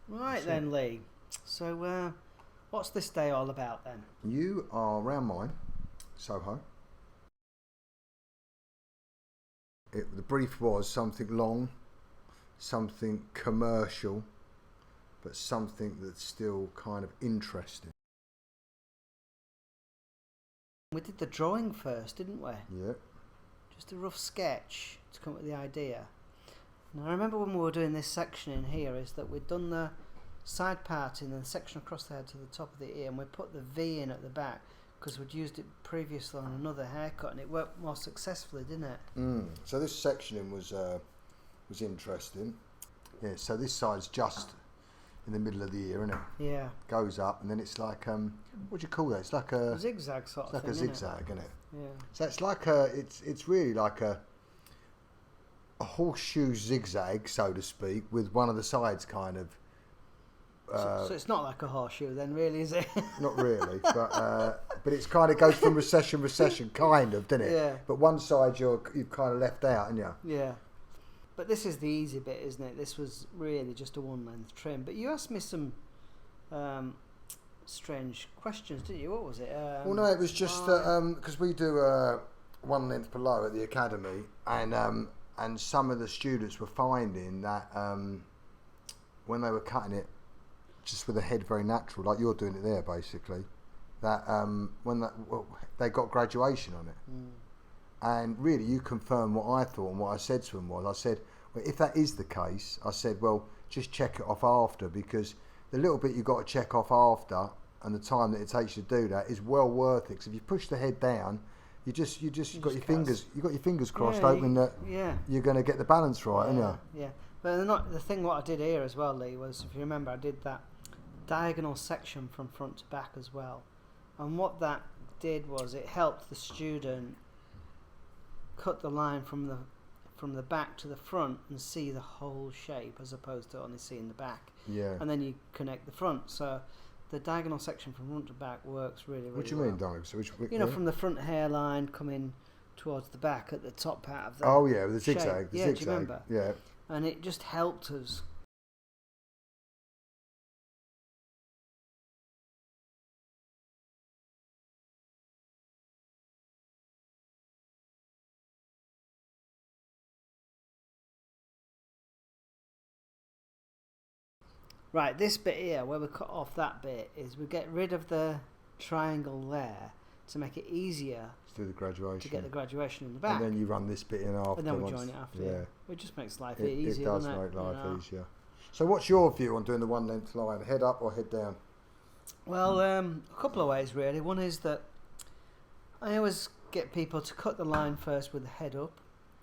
Right then, Lee. So, what's this day all about then? You are round mine, Soho. The brief was something long, something commercial, but something that's still kind of interesting. We did the drawing first, didn't we? Yeah. Just a rough sketch to come up with the idea. Now, I remember when we were doing this section in here is that we'd done the side parting and the section across the head to the top of the ear, and we put the V in at the back because we'd used it previously on another haircut, and it worked more successfully, didn't it? So this sectioning was interesting. Yeah. So this side's just in the middle of the ear, isn't it? Yeah. Goes up, and then it's like what do you call that? It's like a zigzag sort of thing. It's like a zigzag, isn't it? Yeah. So it's like it's really like a horseshoe zigzag, so to speak, with one of the sides kind of. So it's not like a horseshoe then, really, is it? Not really, but it's kind of goes from recession, kind of, doesn't it? Yeah. But one side you've kind of left out, haven't you? Yeah. But this is the easy bit, isn't it? This was really just a one-length trim. But you asked me some strange questions, didn't you? What was it? Well, no, it was just that because we do one length below at the academy, and some of the students were finding that when they were cutting it just with the head very natural, like you're doing it there, basically, that they got graduation on it. And really, you confirmed what I thought, and what I said to them was, I said, well, if that is the case, I said, well, just check it off after, because the little bit you've got to check off after and the time that it takes you to do that is well worth it. Because if you push the head down, you got your fingers crossed, hoping that you're going to get the balance right, aren't you? Yeah. But the thing what I did here as well, Lee, was, if you remember, I did that diagonal section from front to back as well. And what that did was it helped the student cut the line from the back to the front and see the whole shape, as opposed to only seeing the back. Yeah. And then you connect the front. So the diagonal section from front to back works really, really well. What do you mean, diagonal? So from the front hairline coming towards the back at the top part of the the zigzag. Do you remember? Yeah. And it just helped us. Right, this bit here, where we cut off that bit, is we get rid of the triangle there to make it easier to do the graduation. To get the graduation in the back. And then you run this bit in after. And then we join it after. Yeah. It just makes life easier. It does make life easier. So what's your view on doing the one length line? Head up or head down? Well, a couple of ways really. One is that I always get people to cut the line first with the head up.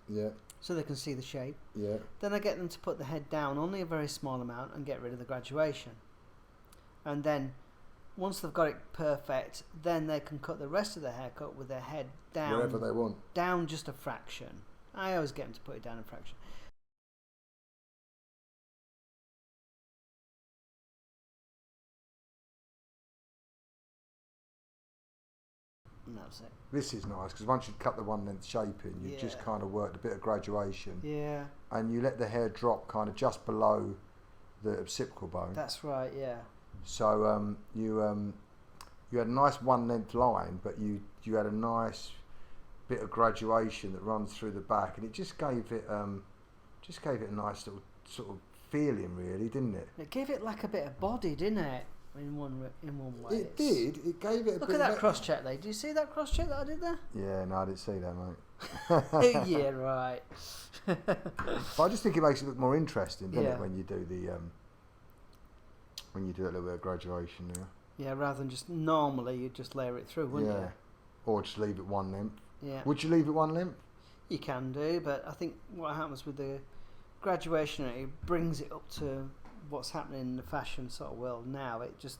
Yeah. So they can see the shape. Yeah. Then I get them to put the head down, only a very small amount, and get rid of the graduation. And then, once they've got it perfect, then they can cut the rest of the haircut with their head down. Wherever they want. Down just a fraction. I always get them to put it down a fraction. And that's it. This is nice, because once you cut the one length shape in, you've just kind of worked a bit of graduation. Yeah. And you let the hair drop kind of just below the occipital bone. That's right, yeah. So you had a nice one length line, but you had a nice bit of graduation that runs through the back, and it just gave it a nice little sort of feeling, really, didn't it? It gave it like a bit of body, didn't it? In one way. It did. It gave it a bit. Look at that cross check, Lee. Do you see that cross check that I did there? Yeah, no, I didn't see that, mate. Yeah, right. But I just think it makes it look more interesting, doesn't it, when you do a little bit of graduation there. Yeah, rather than just normally you'd just layer it through, wouldn't you? Or just leave it one length. Yeah. Would you leave it one length? You can do, but I think what happens with the graduation, it brings it up to what's happening in the fashion sort of world now. It just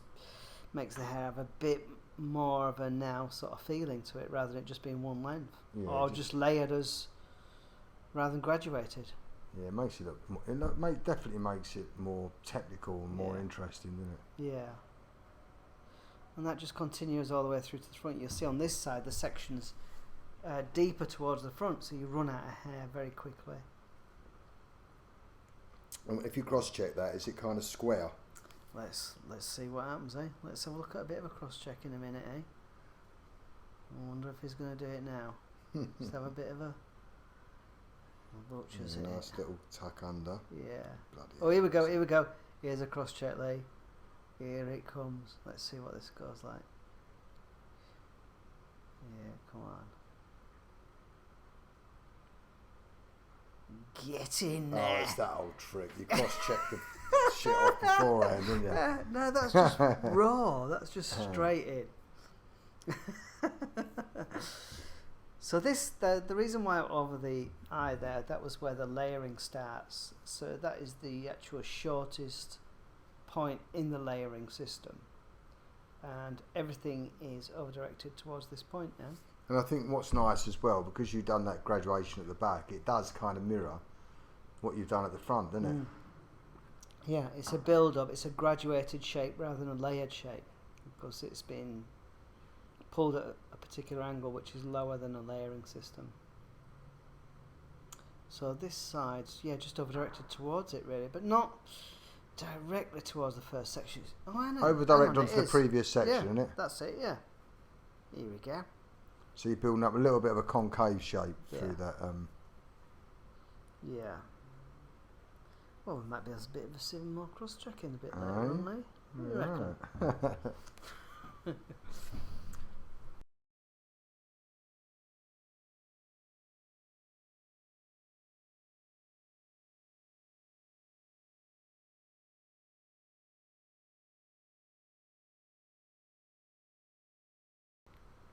makes the hair have a bit more of a now sort of feeling to it, rather than it just being one length, or just layered as rather than graduated. Yeah, it makes it look more, definitely makes it more technical and more interesting, doesn't it? Yeah. And that just continues all the way through to the front. You'll see on this side the section's deeper towards the front, so you run out of hair very quickly. And if you cross check that, is it kind of square? Let's see what happens, eh? Let's have a look at a bit of a cross check in a minute, eh? I wonder if he's going to do it now. Let's have a bit of a butcher's in nice it. little tuck under. Yeah. Bloody Oh, here we go. Here we go. Here's a cross check, Lee. Here it comes. Let's see what this goes like. Yeah, come on. Get in there. Oh, it's that old trick. You cross-check the shit off beforehand, didn't you? No, that's just raw. That's just straight in. So the reason why over the eye there, that was where the layering starts. So that is the actual shortest point in the layering system. And everything is over-directed towards this point now. And I think what's nice as well, because you've done that graduation at the back, it does kind of mirror what you've done at the front, doesn't it? Yeah, it's a build-up. It's a graduated shape rather than a layered shape, because it's been pulled at a particular angle which is lower than a layering system. So this side's, yeah, just over-directed towards it really, but not directly towards the first section. Oh, I know. Over-direct onto the previous section, yeah, isn't it? That's it, yeah. Here we go. So you're building up a little bit of a concave shape through that. Yeah. Well, we might be able to bit of a seven more cross-checking a bit later on, Lee. What do you reckon?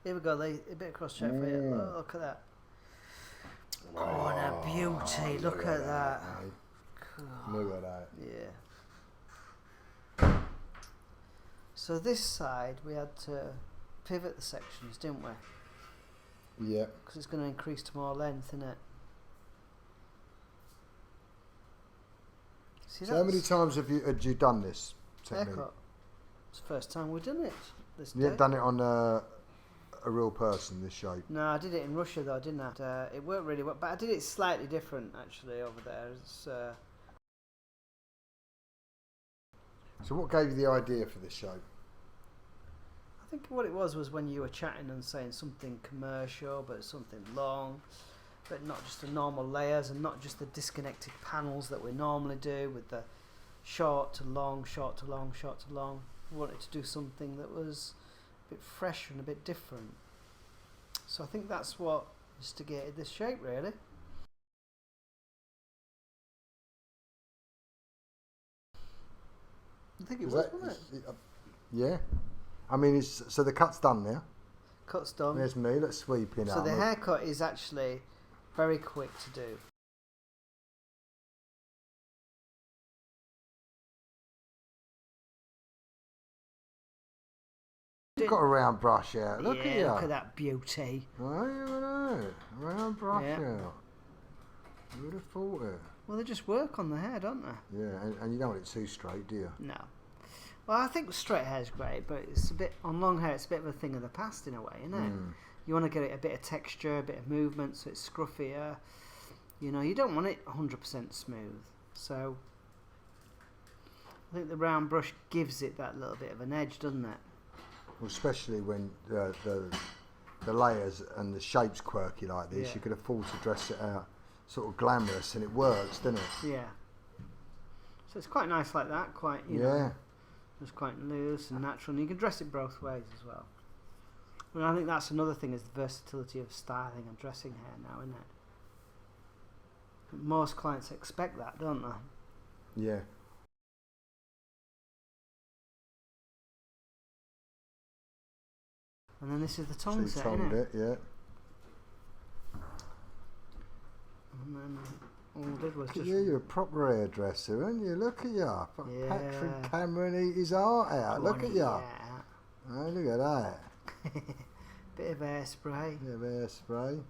Here we go, Lee. A bit of cross-check for you. Oh, look at that. Oh, and a beauty. Look at that. Look at that. Yeah. So this side we had to pivot the sections, didn't we? Yeah. Because it's going to increase to more length, isn't it? See, so how many times had you done this technique? Haircut. It's the first time we've done it. You haven't done it on a real person, this shape? No, I did it in Russia though, didn't I? It worked really well, but I did it slightly different actually over there. It's, So what gave you the idea for this shape? I think what it was when you were chatting and saying something commercial, but something long, but not just the normal layers and not just the disconnected panels that we normally do with the short to long, short to long, short to long. We wanted to do something that was a bit fresher and a bit different. So I think that's what instigated this shape really. I think it was, wasn't it? Yeah. I mean, so the cut's done now. Cut's done. There's me, let's sweep in. So the haircut is actually very quick to do. You've got a round brush out. Look at you. Look at that beauty. Oh, yeah, round brush out. You would have thought it. Well, they just work on the hair, don't they? Yeah, and you don't want it too straight, do you? No. Well, I think straight hair is great, but it's a bit on long hair. It's a bit of a thing of the past in a way, isn't it? You want to get it a bit of texture, a bit of movement, so it's scruffier. You know, you don't want it 100% smooth. So I think the round brush gives it that little bit of an edge, doesn't it? Well, especially when the layers and the shape's quirky like this, you could afford to dress it out sort of glamorous, and it works, doesn't it? Yeah. So it's quite nice like that, quite, you know, just quite loose and natural, and you can dress it both ways as well. And I think that's another thing, is the versatility of styling and dressing hair now, isn't it? Most clients expect that, don't they? Yeah. And then this is the tongue so set, tongued isn't it? Yeah. And then all we did was just... Yeah, you're a proper hairdresser, aren't you? Look at you. Yeah. Patrick Cameron eat his heart out. Look at you. Yeah. Oh, look at that. Bit of hairspray. Bit of hairspray.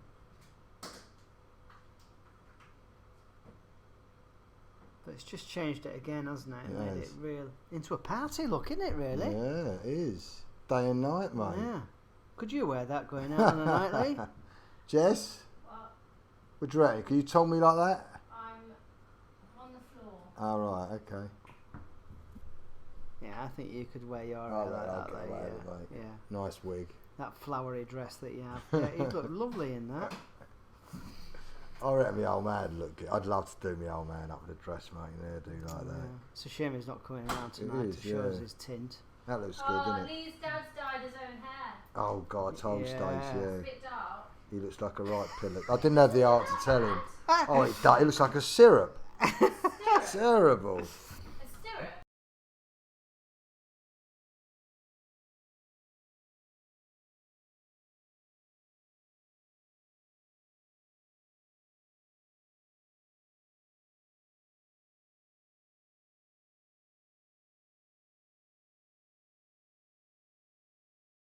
But it's just changed it again, hasn't it? It Made has. it real into a party look, isn't it, really? Yeah, it is. Day and night, mate. Yeah. Could you wear that going out on a night, Lee? Jess? What do you reckon? Can you tell me like that? I'm on the floor. All right, okay. Yeah, I think you could wear your hair I'll like that. get Though, away yeah. with it, mate. Yeah. Nice wig. That flowery dress that you have. Yeah, you'd look lovely in that. I reckon my old man would look good. I'd love to do my old man up with a dressmaking hairdo like that. It's a shame he's not coming around tonight to show us his tint. That looks good, doesn't it? Lee's dad's dyed his own hair. Oh God, I told Stacey, It's a bit dark. he looks like a right pillar. I didn't have the art to tell him. Oh, it looks like a syrup. Terrible.